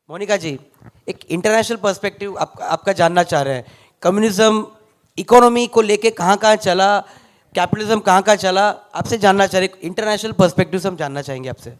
मोनिका जी, एक international perspective आपका जानना चाह रहे हैं। कम्युनिज्म इकोनॉमी को लेके कहाँ कहाँ चला, कैपिटलिज्म कहाँ कहाँ चला, आपसे जानना चाह रहे हैं। इंटरनेशनल पर्सपेक्टिव से हम जानना चाहेंगे आपसे।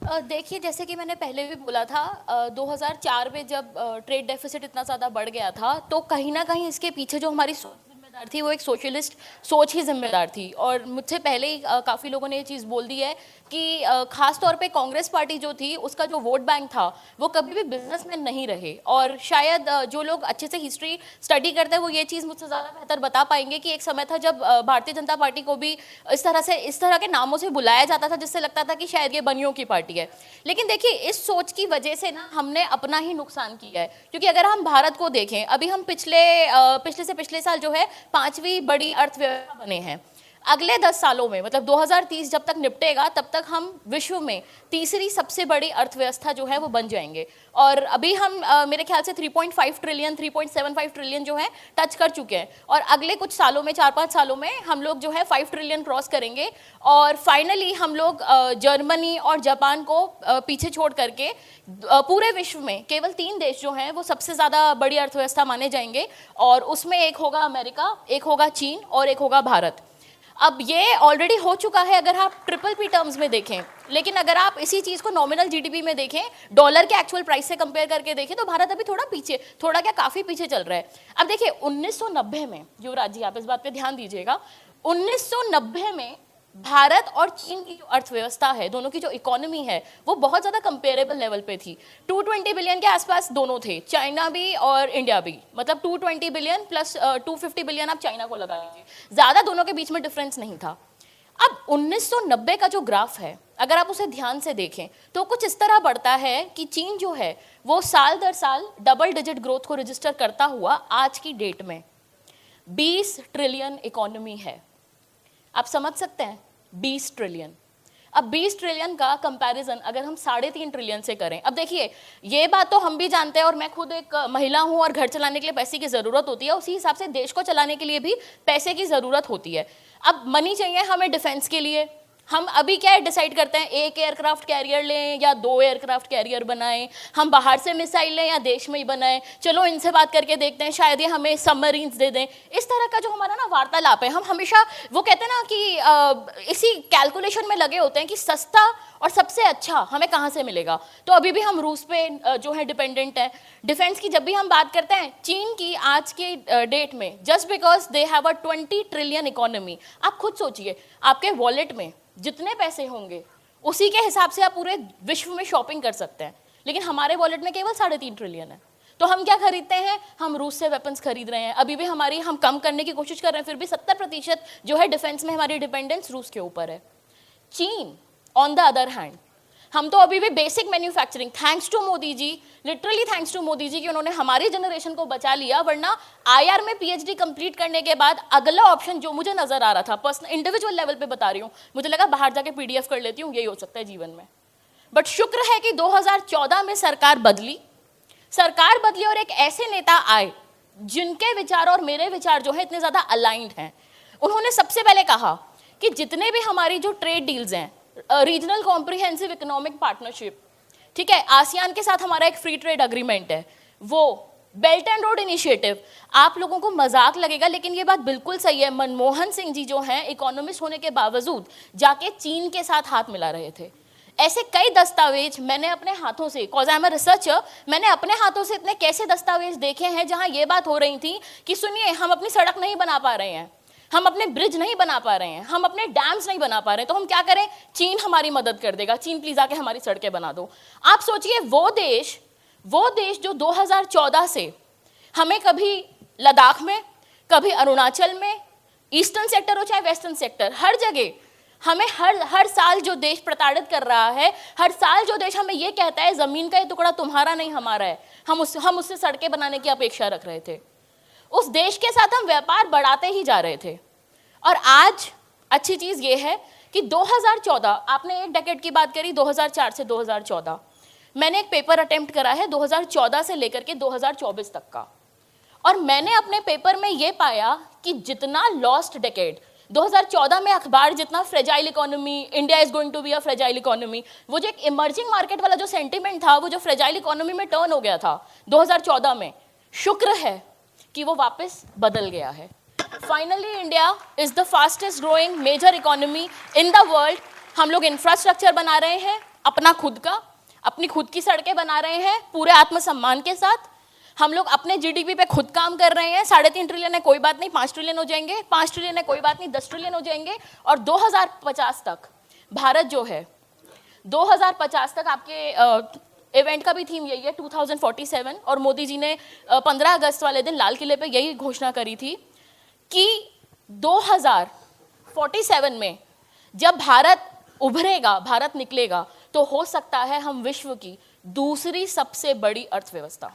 देखिए, जैसे कि मैंने पहले भी बोला था, 2004 में जब ट्रेड डेफिसिट इतना ज़्यादा बढ़ गया था, तो कहीं ना कहीं इसके पीछे जो हमारी जिम्मेदार थी वो एक सोशलिस्ट सोच ही जिम्मेदार थी। और मुझसे पहले ही काफ़ी लोगों ने ये चीज़ बोल दी है कि खास तौर पे कांग्रेस पार्टी जो थी उसका जो वोट बैंक था वो कभी भी बिजनेसमैन नहीं रहे। और शायद जो लोग अच्छे से हिस्ट्री स्टडी करते हैं वो ये चीज़ मुझसे ज़्यादा बेहतर बता पाएंगे कि एक समय था जब भारतीय जनता पार्टी को भी इस तरह के नामों से बुलाया जाता था जिससे लगता था कि शायद ये बनियों की पार्टी है। लेकिन देखिए, इस सोच की वजह से ना हमने अपना ही नुकसान किया है। क्योंकि अगर हम भारत को देखें, अभी हम पिछले साल जो है 5वीं बड़ी अर्थव्यवस्था बने हैं। अगले 10 सालों में, मतलब 2030 जब तक निपटेगा तब तक हम विश्व में तीसरी सबसे बड़ी अर्थव्यवस्था जो है वो बन जाएंगे। और अभी हम मेरे ख्याल से 3.5 ट्रिलियन 3.75 ट्रिलियन जो है टच कर चुके हैं। और अगले कुछ सालों में, 4-5 सालों में हम लोग जो है 5 ट्रिलियन क्रॉस करेंगे। और फाइनली हम लोग जर्मनी और जापान को पीछे छोड़ करके पूरे विश्व में केवल 3 देश जो हैं वो सबसे ज़्यादा बड़ी अर्थव्यवस्था माने जाएंगे। और उसमें एक होगा अमेरिका, एक होगा चीन और एक होगा भारत। अब ये ऑलरेडी हो चुका है अगर आप ट्रिपल पी टर्म्स में देखें। लेकिन अगर आप इसी चीज़ को नॉमिनल जीडीपी में देखें, डॉलर के एक्चुअल प्राइस से कंपेयर करके देखें, तो भारत अभी थोड़ा क्या काफ़ी पीछे चल रहा है। अब देखिए, 1990 में, युवराज जी आप इस बात पे ध्यान दीजिएगा, 1990 में भारत और चीन की जो अर्थव्यवस्था है, दोनों की जो इकोनॉमी है वो बहुत ज़्यादा कंपेरेबल लेवल पे थी। 220 बिलियन के आसपास दोनों थे, चाइना भी और इंडिया भी। मतलब 220 बिलियन प्लस 250 बिलियन आप चाइना को लगा लीजिए, ज़्यादा दोनों के बीच में डिफरेंस नहीं था। अब 1990 का जो ग्राफ है, अगर आप उसे ध्यान से देखें तो कुछ इस तरह बढ़ता है कि चीन जो है वो साल दर साल डबल डिजिट ग्रोथ को रजिस्टर करता हुआ आज की डेट में 20 ट्रिलियन इकोनॉमी है। आप समझ सकते हैं, 20 ट्रिलियन। अब 20 ट्रिलियन का कंपैरिजन अगर हम 3.5 ट्रिलियन से करें, अब देखिए, ये बात तो हम भी जानते हैं और मैं खुद एक महिला हूं और घर चलाने के लिए पैसे की ज़रूरत होती है, उसी हिसाब से देश को चलाने के लिए भी पैसे की ज़रूरत होती है। अब मनी चाहिए हमें डिफेंस के लिए। हम अभी क्या डिसाइड करते हैं, एक एयरक्राफ्ट कैरियर लें या 2 एयरक्राफ्ट कैरियर बनाएं, हम बाहर से मिसाइल लें या देश में ही बनाएं, चलो इनसे बात करके देखते हैं शायद ये हमें सबमरीन्स दे दें। इस तरह का जो हमारा ना वार्तालाप है, हम हमेशा वो कहते हैं ना कि इसी कैलकुलेशन में लगे होते हैं कि सस्ता और सबसे अच्छा हमें कहाँ से मिलेगा। तो अभी भी हम रूस पे जो है डिपेंडेंट है। डिफेंस की जब भी हम बात करते हैं, चीन की आज के डेट में, just because they have a 20 trillion economy, आप खुद सोचिए आपके वॉलेट में जितने पैसे होंगे उसी के हिसाब से आप पूरे विश्व में शॉपिंग कर सकते हैं। लेकिन हमारे वॉलेट में केवल 3.5 ट्रिलियन है। तो हम क्या खरीदते हैं, हम रूस से वेपन्स खरीद रहे हैं। अभी भी हम कम करने की कोशिश कर रहे हैं, फिर भी 70% जो है डिफेंस में हमारी डिपेंडेंस रूस के ऊपर है। चीन ऑन द अदर हैंड, हम तो अभी भी basic manufacturing, thanks to Modi ji, literally thanks to Modi ji कि उन्होंने हमारी जनरेशन को बचा लिया। वरना आईआर में पीएचडी कंप्लीट करने के बाद अगला ऑप्शन जो मुझे नजर आ रहा था, पर्सनल इंडिविजुअल लेवल पे बता रही हूँ, मुझे लगा बाहर जाके पीडीएफ कर लेती हूँ, यही हो सकता है जीवन में। बट शुक्र है कि 2014 में सरकार बदली और एक ऐसे नेता आए जिनके विचार और मेरे विचार जो है इतने ज्यादा अलाइंड हैं। उन्होंने सबसे पहले कहा कि जितने भी हमारी जो ट्रेड डील्स हैं, रीजनल कॉम्प्रिहेंसिव इकोनॉमिक पार्टनरशिप, ठीक है, आसियान के साथ हमारा एक फ्री ट्रेड अग्रीमेंट है, वो बेल्ट एंड रोड इनिशिएटिव, आप लोगों को मजाक लगेगा लेकिन ये बात बिल्कुल सही है। मनमोहन सिंह जी जो हैं इकोनॉमिस्ट होने के बावजूद जाके चीन के साथ हाथ मिला रहे थे। ऐसे कई दस्तावेज मैंने अपने हाथों से, cause I am a researcher, मैंने अपने हाथों से इतने कैसे दस्तावेज देखे हैं जहां ये बात हो रही थी कि सुनिए, हम अपनी सड़क नहीं बना पा रहे हैं, हम अपने ब्रिज नहीं बना पा रहे हैं, हम अपने डैम्स नहीं बना पा रहे हैं, तो हम क्या करें, चीन हमारी मदद कर देगा, चीन प्लीज आके हमारी सड़कें बना दो। आप सोचिए, वो देश जो 2014 से हमें कभी लद्दाख में, कभी अरुणाचल में, ईस्टर्न सेक्टर हो चाहे वेस्टर्न सेक्टर, हर जगह हमें हर साल जो देश प्रताड़ित कर रहा है, हर साल जो देश हमें ये कहता है जमीन का ये टुकड़ा तुम्हारा नहीं हमारा है, हम उससे सड़कें बनाने की अपेक्षा रख रहे थे। उस देश के साथ हम व्यापार बढ़ाते ही जा रहे थे। और आज अच्छी चीज ये है कि 2014, आपने एक डेकेड की बात करी, 2004 से 2014, मैंने एक पेपर अटेम्प्ट करा है 2014 से लेकर के 2024 तक का, और मैंने अपने पेपर में ये पाया कि जितना लॉस्ट डेकेड 2014 में अखबार जितना fragile economy, India is going to be a fragile economy, वो जो एक इमर्जिंग मार्केट वाला जो सेंटीमेंट था, वो जो फ्रेजाइल इकोनॉमी में टर्न हो गया था 2014 में, शुक्र है कि वो वापस बदल गया है। Finally India is the fastest growing major economy in the world. हम लोग इंफ्रास्ट्रक्चर बना रहे हैं अपना खुद का, अपनी खुद की सड़कें बना रहे हैं पूरे आत्मसम्मान के साथ। हम लोग अपने जीडीपी पे खुद काम कर रहे हैं। 3.5 ट्रिलियन है कोई बात नहीं, 5 ट्रिलियन हो जाएंगे, 5 ट्रिलियन है कोई बात नहीं, 10 ट्रिलियन हो जाएंगे। और 2050 तक भारत जो है, 2050 तक आपके इवेंट का भी थीम यही है 2047, और मोदी जी ने 15 अगस्त वाले दिन लाल किले पे यही घोषणा करी थी कि 2047 में जब भारत उभरेगा, भारत निकलेगा, तो हो सकता है हम विश्व की दूसरी सबसे बड़ी अर्थव्यवस्था हो।